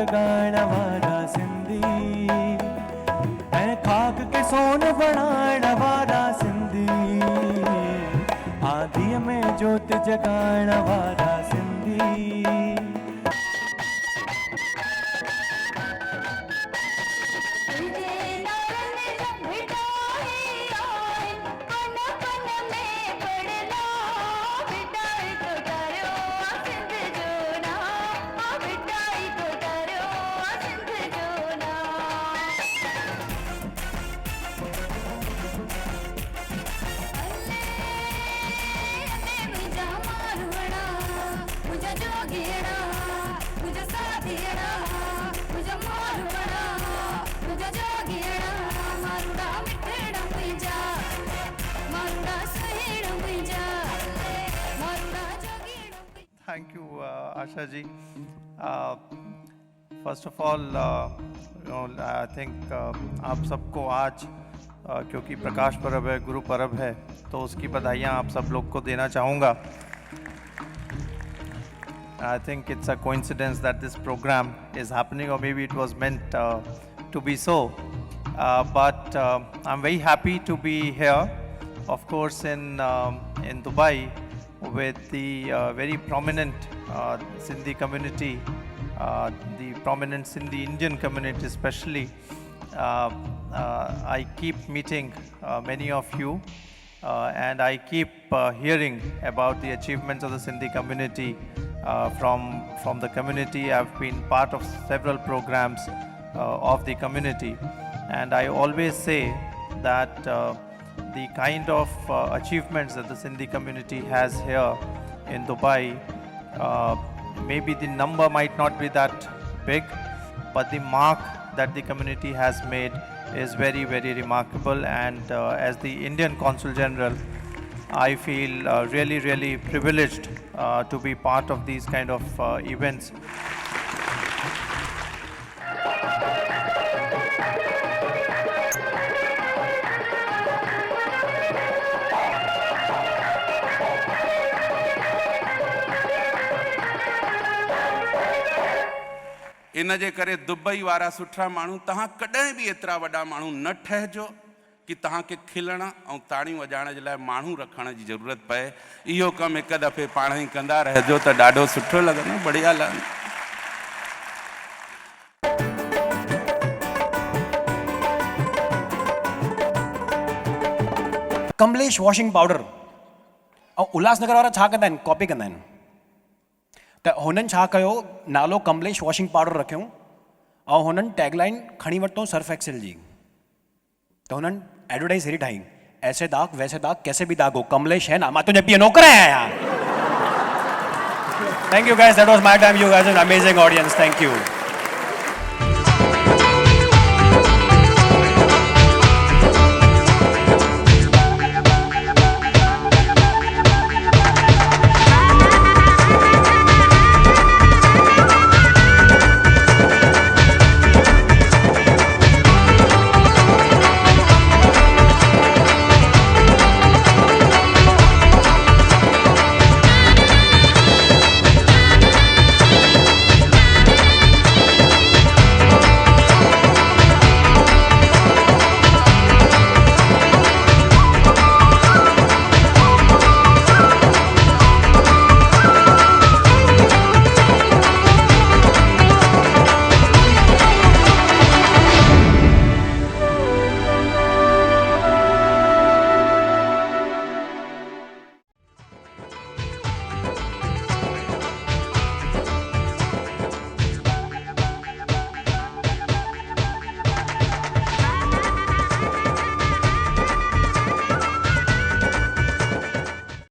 जगाण वारा सिंधी ऐं खाक के सोन बणाण वारा सिंधी आंधीअ में जोत जगाण वारा Sindhi Thank you, Asha ji. First of all, I think आप सबको आज क्योंकि प्रकाश पर्व है, गुरु पर्व है, तो उसकी बधाइयाँ आप सब लोग को देना चाहूँगा. I think it's a coincidence that this program is happening, or maybe it was meant to be so. But I'm very happy to be here, of course, in Dubai, with the very prominent Sindhi community, the prominent Sindhi Indian community especially. I keep meeting many of you and I keep hearing about the achievements of the Sindhi community from the community. I've been part of several programs of the community, and I always say that the kind of achievements that the Sindhi community has here in Dubai, maybe the number might not be that big, but the mark that the community has made is very, very remarkable. And as the Indian Consul General, I feel really, really privileged to be part of these kind of events. इन जे करे Dubai वारा सुठा माण्हू तव्हां कॾहिं बि एतिरा वॾा माण्हू न ठहिजो कि तव्हांखे खिलण ऐं ताड़ियूं वॼाइण जे लाइ माण्हू रखण जी ज़रूरत पए. इहो कमु हिकु दफ़े पाण ई कंदा रहिजो त ॾाढो सुठो लॻंदो. बढ़िया लॻंदो. कमलेश वॉशिंग पाउडर ऐं उल्हासनगर वारा छा कंदा आहिनि, कॉपी कंदा आहिनि. त हुननि छा कयो, नालो कमलेश वॉशिंग पाउडर रखियऊं ऐं हुननि टैगलाइन खणी वरितऊं सर्फ एक्सेल जी. त हुननि एडवर्टाइज हेड़ी ठाही, ऐसे दाग वैसे दाग कैसे भी दाग हो, कमलेश है ना, मां तुंहिंजे पीउ नौकर आहियां. Thank you guys, that was my time. You guys an amazing audience. Thank you.